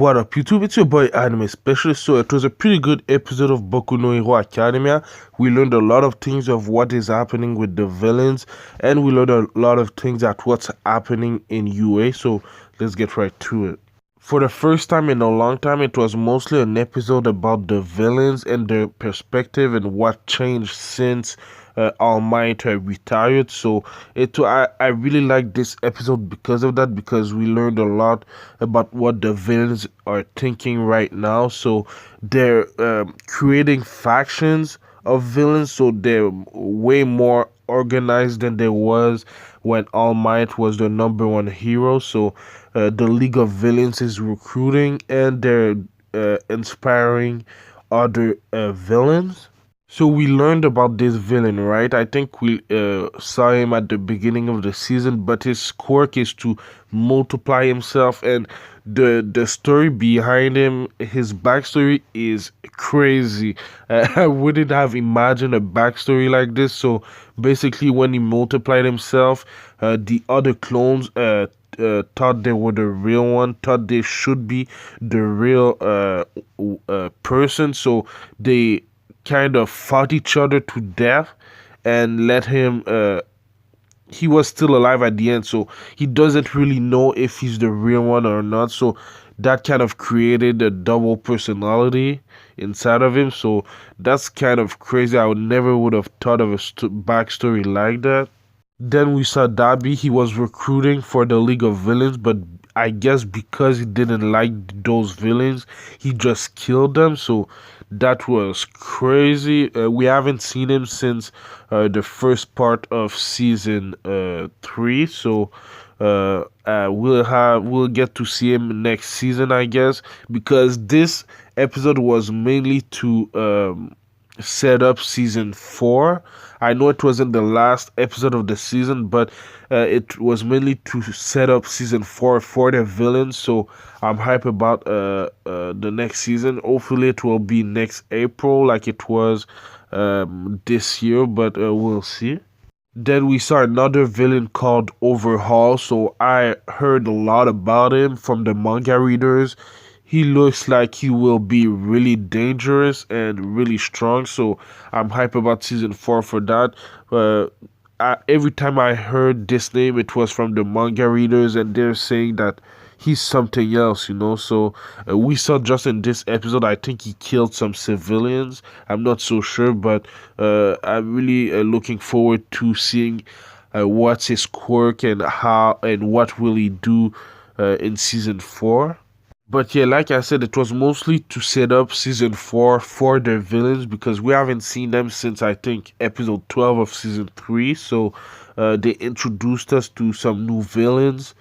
What up, YouTube? It's your boy Anime Specialist. So it was a pretty good episode of Boku no Hero Academia. We learned a lot of things of what is happening with the villains, and we learned a lot of things at what's happening in UA. So let's get right to it. For the first time in a long time, it was mostly an episode about the villains and their perspective and what changed since All Might retired. So I really like this episode because of that, because we learned a lot about what the villains are thinking right now. So they're creating factions of villains, so they're way more organized than there was when All Might was the number one hero. So the League of Villains is recruiting, and they're inspiring other villains. So we learned about this villain, right? I think we saw him at the beginning of the season, but his quirk is to multiply himself, and the story behind him, his backstory is crazy. I wouldn't have imagined a backstory like this. So basically, when he multiplied himself, the other clones thought they were the real one, thought they should be the real person. So they kind of fought each other to death and let him he was still alive at the end, so he doesn't really know if he's the real one or not. So that kind of created a double personality inside of him. So that's kind of crazy. I would have thought of a backstory like that. Then we saw Dabi. He was recruiting for the League of Villains, but I guess because he didn't like those villains, he just killed them. So that was crazy. We haven't seen him since the first part of season 3. So we'll get to see him next season, I guess, because this episode was mainly to set up season 4. I know it wasn't the last episode of the season, but it was mainly to set up season 4 for the villains. So I'm hype about the next season. Hopefully it will be next April like it was this year, but we'll see. Then we saw another villain called Overhaul. So I heard a lot about him from the manga readers. He looks like he will be really dangerous and really strong. So I'm hype about season 4 for that. Every time I heard this name, it was from the manga readers, and they're saying that he's something else, you know. So we saw just in this episode, I think he killed some civilians. I'm not so sure, but I'm really looking forward to seeing what's his quirk and how and what will he do in season 4. But yeah, like I said, it was mostly to set up season 4 for the villains, because we haven't seen them since I think episode 12 of season 3. So they introduced us to some new villains.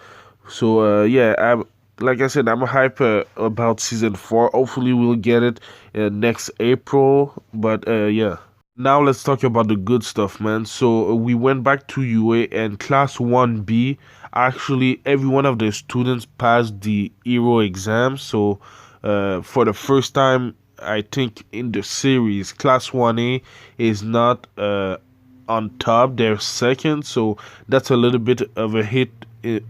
So yeah, like I said, I'm hype about season 4. Hopefully we'll get it next April. But yeah. Now let's talk about the good stuff, man. So we went back to UA, and class 1B, actually every one of the students passed the hero exam. So for the first time, I think in the series, class 1A is not on top, they're second. So that's a little bit of a hit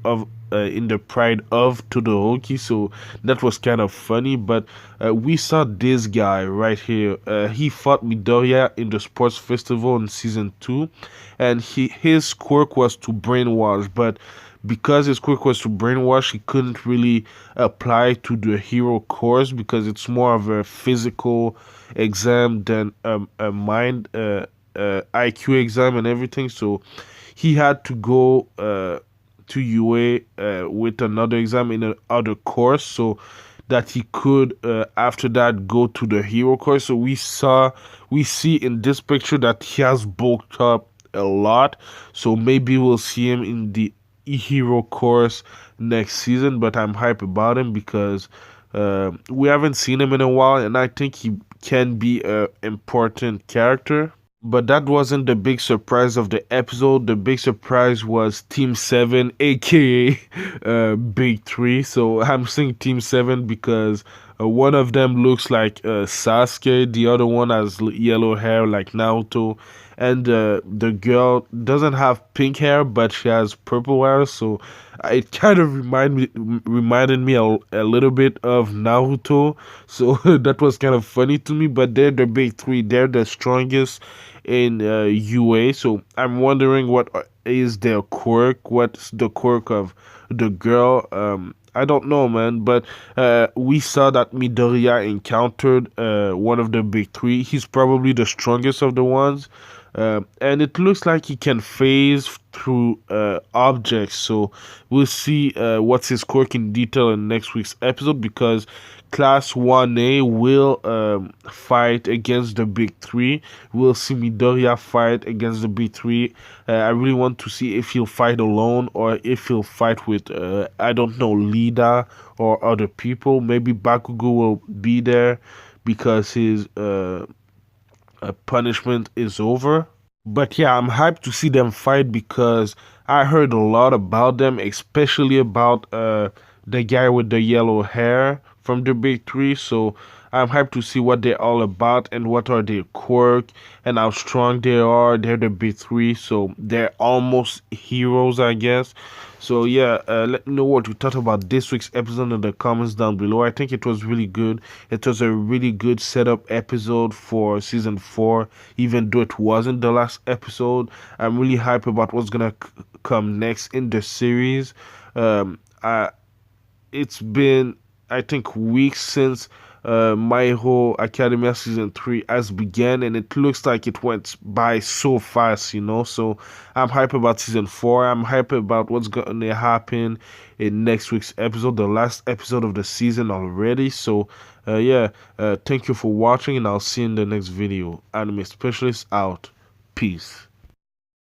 of in the pride of Todoroki. So that was kind of funny. But we saw this guy right here. He fought Midoriya in the sports festival in season 2, and his quirk was to brainwash. But because his quirk was to brainwash, he couldn't really apply to the hero course, because it's more of a physical exam than a mind IQ exam and everything. So he had to go to UA with another exam in another course, so that he could after that go to the hero course. So we see in this picture that he has bulked up a lot. So maybe we'll see him in the hero course next season. But I'm hype about him because we haven't seen him in a while, and I think he can be an important character. But that wasn't the big surprise of the episode. The big surprise was Team 7, aka Big 3. So I'm saying Team 7 because One of them looks like Sasuke, the other one has yellow hair like Naruto, and the girl doesn't have pink hair, but she has purple hair. So it kind of reminded me a little bit of Naruto. So that was kind of funny to me. But they're the big three. They're the strongest in UA. So I'm wondering what is their quirk? What's the quirk of the girl? I don't know, man. But we saw that Midoriya encountered one of the big three. He's probably the strongest of the ones. And it looks like he can phase through objects. So we'll see what's his quirk in detail in next week's episode because Class 1A will fight against the big three. We'll see Midoriya fight against the big three. I really want to see if he'll fight alone or if he'll fight with, I don't know, Lida or other people. Maybe Bakugo will be there because his punishment is over. But yeah, I'm hyped to see them fight because I heard a lot about them, especially about the guy with the yellow hair from the big three. So I'm hyped to see what they're all about and what are their quirk and how strong they are. They're the big three, so they're almost heroes, I guess. So yeah, let me know what you thought about this week's episode in the comments down below. I think it was really good. It was a really good setup episode for season 4, even though it wasn't the last episode. I'm really hyped about what's gonna come next in the series. I it's been I think weeks since My Hero Academia season 3 has began, and it looks like it went by so fast, you know. So I'm hyped about season 4. I'm hyped about what's gonna happen in next week's episode, the last episode of the season already. So yeah, thank you for watching, and I'll see you in the next video. Anime Specialist out. Peace.